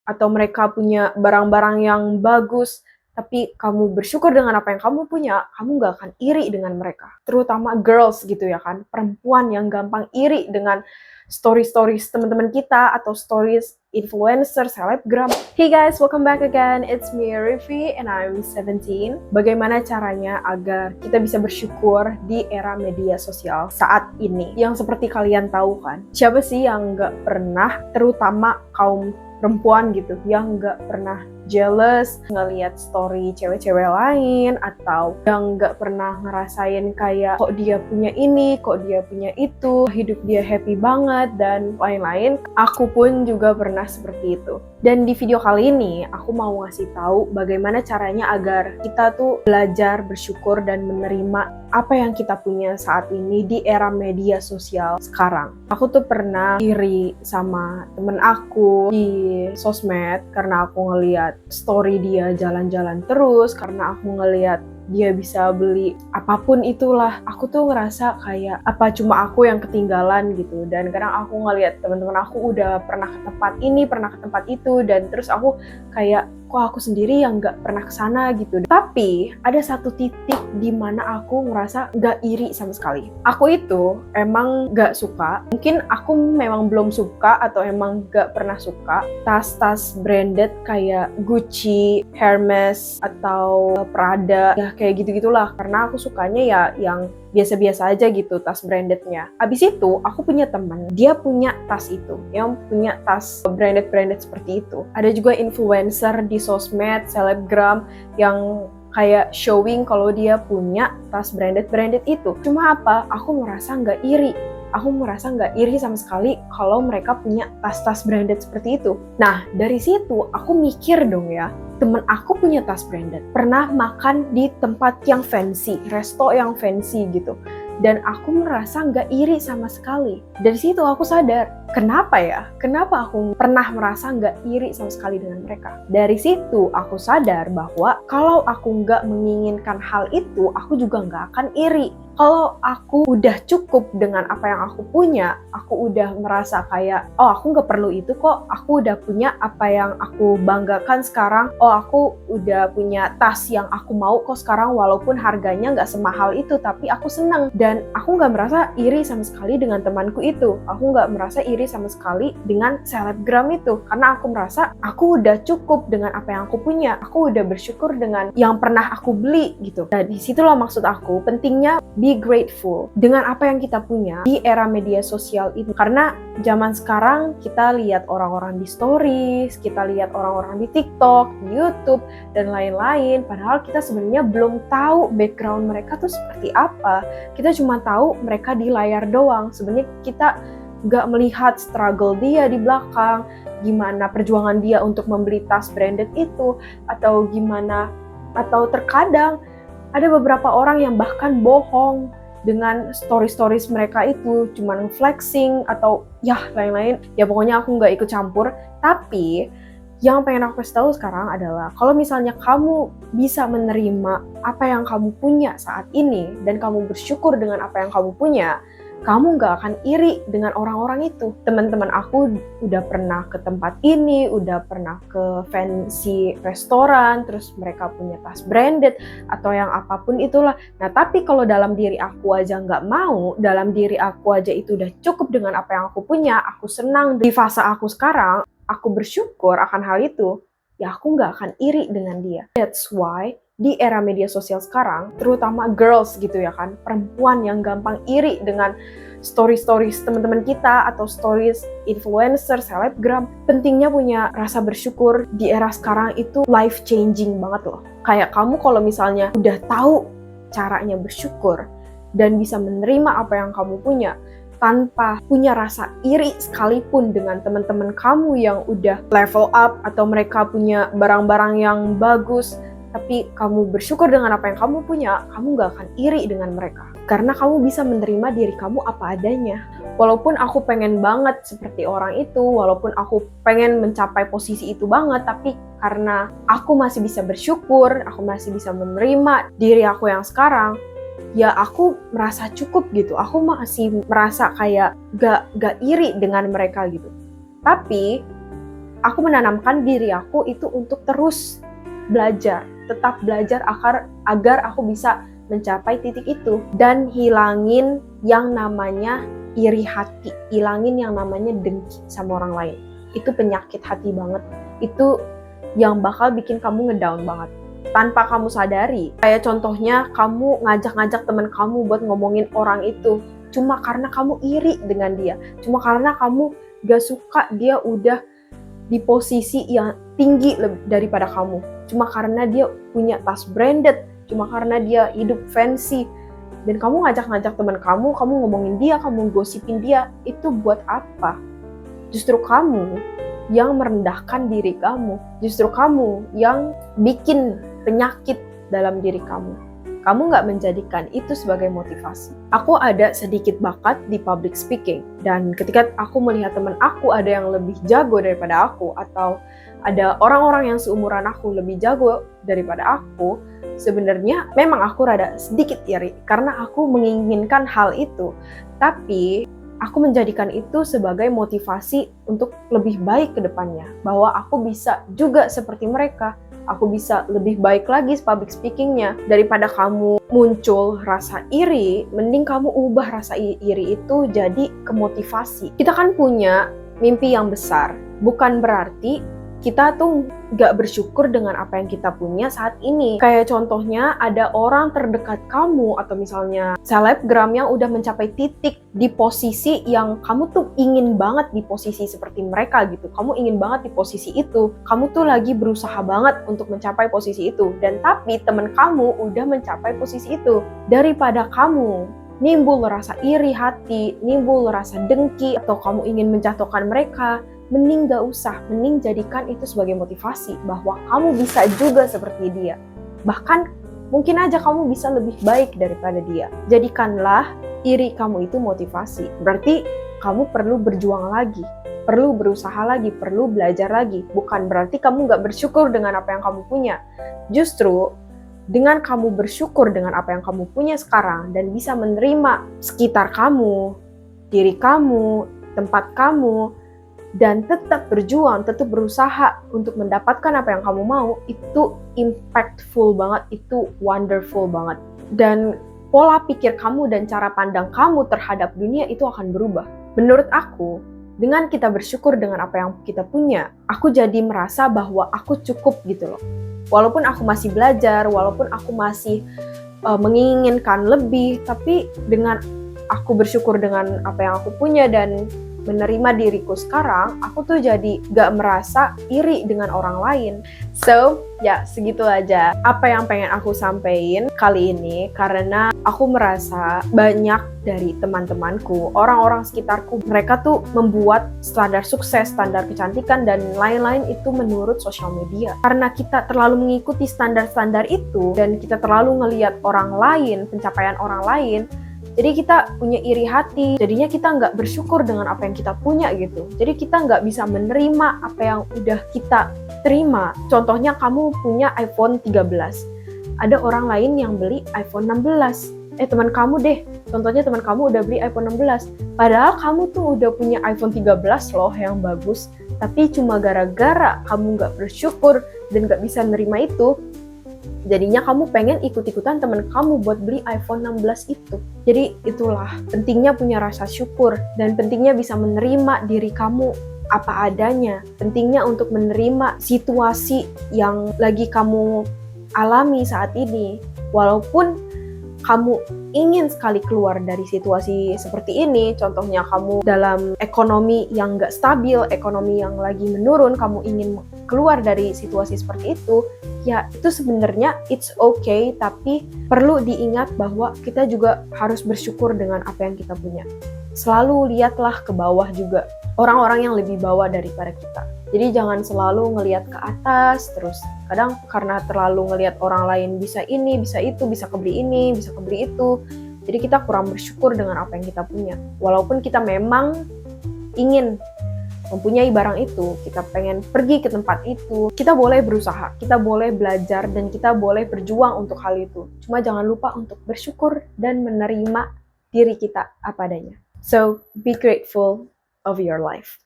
atau mereka punya barang-barang yang bagus, tapi kamu bersyukur dengan apa yang kamu punya, kamu nggak akan iri dengan mereka. Terutama girls gitu ya kan, perempuan yang gampang iri dengan stories teman-teman kita atau stories influencer, selebgram. Hey guys, welcome back again. It's me, Rifi, and I'm 17. Bagaimana caranya agar kita bisa bersyukur di era media sosial saat ini? Yang seperti kalian tahu kan, siapa sih yang nggak pernah, terutama kaum perempuan gitu, yang nggak pernah jealous ngelihat story cewek-cewek lain, atau yang nggak pernah ngerasain kayak kok dia punya ini, kok dia punya itu, hidup dia happy banget, dan lain-lain. Aku pun juga pernah seperti itu. Dan di video kali ini, aku mau ngasih tahu bagaimana caranya agar kita tuh belajar bersyukur dan menerima apa yang kita punya saat ini di era media sosial sekarang. Aku tuh pernah iri sama temen aku di sosmed karena aku ngeliat story dia jalan-jalan terus, karena aku ngeliat dia bisa beli apapun itulah. Aku tuh ngerasa kayak apa cuma aku yang ketinggalan gitu. Dan kadang aku ngeliat teman-teman aku udah pernah ke tempat ini, pernah ke tempat itu, dan terus aku kayak kok aku sendiri yang nggak pernah kesana gitu. Tapi ada satu titik di mana aku ngerasa nggak iri sama sekali. Aku itu emang nggak suka, mungkin aku memang belum suka atau emang nggak pernah suka tas-tas branded kayak Gucci, Hermes, atau Prada, ya kayak gitu-gitulah. Karena aku sukanya ya yang biasa-biasa aja gitu tas brandednya. Abis itu aku punya teman, dia punya tas itu, yang punya tas branded seperti itu. Ada juga influencer di sosmed, selebgram yang kayak showing kalau dia punya tas branded itu. Cuma apa? Aku merasa nggak iri. Aku merasa nggak iri sama sekali kalau mereka punya tas-tas branded seperti itu. Nah, dari situ aku mikir dong ya, temen aku punya tas branded, pernah makan di tempat yang fancy, resto yang fancy gitu. Dan aku merasa nggak iri sama sekali. Dari situ aku sadar, kenapa ya? Kenapa aku pernah merasa nggak iri sama sekali dengan mereka? Dari situ aku sadar bahwa kalau aku nggak menginginkan hal itu, aku juga nggak akan iri. Kalau aku udah cukup dengan apa yang aku punya, aku udah merasa kayak, oh aku nggak perlu itu kok, aku udah punya apa yang aku banggakan sekarang, oh aku udah punya tas yang aku mau kok sekarang walaupun harganya nggak semahal itu, tapi aku seneng. Dan aku nggak merasa iri sama sekali dengan temanku itu, aku nggak merasa iri sama sekali dengan selebgram itu, karena aku merasa aku udah cukup dengan apa yang aku punya, aku udah bersyukur dengan yang pernah aku beli gitu. Dan disitulah maksud aku, pentingnya be grateful dengan apa yang kita punya di era media sosial itu. Karena zaman sekarang kita lihat orang-orang di stories, kita lihat orang-orang di TikTok, di YouTube, dan lain-lain. Padahal kita sebenarnya belum tahu background mereka tuh seperti apa. Kita cuma tahu mereka di layar doang. Sebenarnya kita nggak melihat struggle dia di belakang, gimana perjuangan dia untuk membeli tas branded itu, atau gimana, atau terkadang ada beberapa orang yang bahkan bohong dengan stories mereka itu, cuman flexing atau ya lain-lain. Ya pokoknya aku nggak ikut campur. Tapi yang pengen aku kasih tahu sekarang adalah kalau misalnya kamu bisa menerima apa yang kamu punya saat ini dan kamu bersyukur dengan apa yang kamu punya, kamu nggak akan iri dengan orang-orang itu. Teman-teman aku udah pernah ke tempat ini, udah pernah ke fancy restoran, terus mereka punya tas branded atau yang apapun itulah. Nah, tapi kalau dalam diri aku aja nggak mau, dalam diri aku aja itu udah cukup dengan apa yang aku punya, aku senang di fase aku sekarang, aku bersyukur akan hal itu, ya aku nggak akan iri dengan dia. That's why di era media sosial sekarang, terutama girls gitu ya kan, perempuan yang gampang iri dengan stories teman-teman kita atau stories influencer, selebgram. Pentingnya punya rasa bersyukur di era sekarang itu life changing banget loh. Kayak kamu kalau misalnya udah tahu caranya bersyukur dan bisa menerima apa yang kamu punya, tanpa punya rasa iri sekalipun dengan teman-teman kamu yang udah level up atau mereka punya barang-barang yang bagus, tapi kamu bersyukur dengan apa yang kamu punya, kamu gak akan iri dengan mereka. Karena kamu bisa menerima diri kamu apa adanya. Walaupun aku pengen banget seperti orang itu, walaupun aku pengen mencapai posisi itu banget, tapi karena aku masih bisa bersyukur, aku masih bisa menerima diri aku yang sekarang, ya aku merasa cukup gitu. Aku masih merasa kayak gak iri dengan mereka gitu. Tapi aku menanamkan diri aku itu untuk terus belajar, tetap belajar agar aku bisa mencapai titik itu. Dan hilangin yang namanya iri hati, hilangin yang namanya dengki sama orang lain. Itu penyakit hati banget. Itu yang bakal bikin kamu ngedown banget tanpa kamu sadari. Kayak contohnya kamu ngajak-ngajak teman kamu buat ngomongin orang itu cuma karena kamu iri dengan dia, cuma karena kamu gak suka dia udah di posisi yang tinggi daripada kamu, cuma karena dia punya tas branded, cuma karena dia hidup fancy, dan kamu ngajak-ngajak teman kamu ngomongin dia, kamu gosipin dia. Itu buat apa? Justru kamu yang merendahkan diri kamu, justru kamu yang bikin penyakit dalam diri kamu. Kamu nggak menjadikan itu sebagai motivasi. Aku ada sedikit bakat di public speaking, dan ketika aku melihat teman aku ada yang lebih jago daripada aku, atau ada orang-orang yang seumuran aku lebih jago daripada aku, sebenarnya memang aku rada sedikit iri karena aku menginginkan hal itu. Tapi aku menjadikan itu sebagai motivasi untuk lebih baik ke depannya, bahwa aku bisa juga seperti mereka. Aku bisa lebih baik lagi public speakingnya. Daripada kamu muncul rasa iri, mending kamu ubah rasa iri itu jadi kemotivasi. Kita kan punya mimpi yang besar, bukan berarti kita tuh gak bersyukur dengan apa yang kita punya saat ini. Kayak contohnya ada orang terdekat kamu, atau misalnya selebgram yang udah mencapai titik di posisi yang kamu tuh ingin banget di posisi seperti mereka gitu. Kamu ingin banget di posisi itu. Kamu tuh lagi berusaha banget untuk mencapai posisi itu. Dan tapi teman kamu udah mencapai posisi itu. Daripada kamu nimbul rasa iri hati, nimbul rasa dengki, atau kamu ingin menjatuhkan mereka, mending gak usah, mending jadikan itu sebagai motivasi bahwa kamu bisa juga seperti dia. Bahkan mungkin aja kamu bisa lebih baik daripada dia. Jadikanlah iri kamu itu motivasi. Berarti kamu perlu berjuang lagi, perlu berusaha lagi, perlu belajar lagi. Bukan berarti kamu gak bersyukur dengan apa yang kamu punya. Justru dengan kamu bersyukur dengan apa yang kamu punya sekarang dan bisa menerima sekitar kamu, diri kamu, tempat kamu, dan tetap berjuang, tetap berusaha untuk mendapatkan apa yang kamu mau, itu impactful banget, itu wonderful banget. Dan pola pikir kamu dan cara pandang kamu terhadap dunia itu akan berubah. Menurut aku, dengan kita bersyukur dengan apa yang kita punya, aku jadi merasa bahwa aku cukup gitu loh. Walaupun aku masih belajar, walaupun aku masih menginginkan lebih, tapi dengan aku bersyukur dengan apa yang aku punya dan menerima diriku sekarang, aku tuh jadi gak merasa iri dengan orang lain. So, ya segitu aja apa yang pengen aku sampaikan kali ini, karena aku merasa banyak dari teman-temanku, orang-orang sekitarku, mereka tuh membuat standar sukses, standar kecantikan, dan lain-lain itu menurut sosial media. Karena kita terlalu mengikuti standar-standar itu, dan kita terlalu ngelihat orang lain, pencapaian orang lain, jadi kita punya iri hati, jadinya kita nggak bersyukur dengan apa yang kita punya gitu. Jadi kita nggak bisa menerima apa yang udah kita terima. Contohnya kamu punya iPhone 13. Ada orang lain yang beli iPhone 16. Teman kamu deh, contohnya teman kamu udah beli iPhone 16. Padahal kamu tuh udah punya iPhone 13 loh yang bagus. Tapi cuma gara-gara kamu nggak bersyukur dan nggak bisa nerima itu, jadinya kamu pengen ikut-ikutan teman kamu buat beli iPhone 16 itu. Jadi itulah pentingnya punya rasa syukur dan pentingnya bisa menerima diri kamu apa adanya. Pentingnya untuk menerima situasi yang lagi kamu alami saat ini. Walaupun kamu ingin sekali keluar dari situasi seperti ini, contohnya kamu dalam ekonomi yang nggak stabil, ekonomi yang lagi menurun, kamu ingin keluar dari situasi seperti itu, ya itu sebenarnya it's okay, tapi perlu diingat bahwa kita juga harus bersyukur dengan apa yang kita punya. Selalu lihatlah ke bawah juga, orang-orang yang lebih bawah daripada kita. Jadi jangan selalu ngelihat ke atas terus. Kadang karena terlalu ngelihat orang lain bisa ini, bisa itu, bisa kebeli ini, bisa kebeli itu. Jadi kita kurang bersyukur dengan apa yang kita punya. Walaupun kita memang ingin mempunyai barang itu, kita pengen pergi ke tempat itu, kita boleh berusaha, kita boleh belajar, dan kita boleh berjuang untuk hal itu. Cuma jangan lupa untuk bersyukur dan menerima diri kita apa adanya. So, be grateful of your life.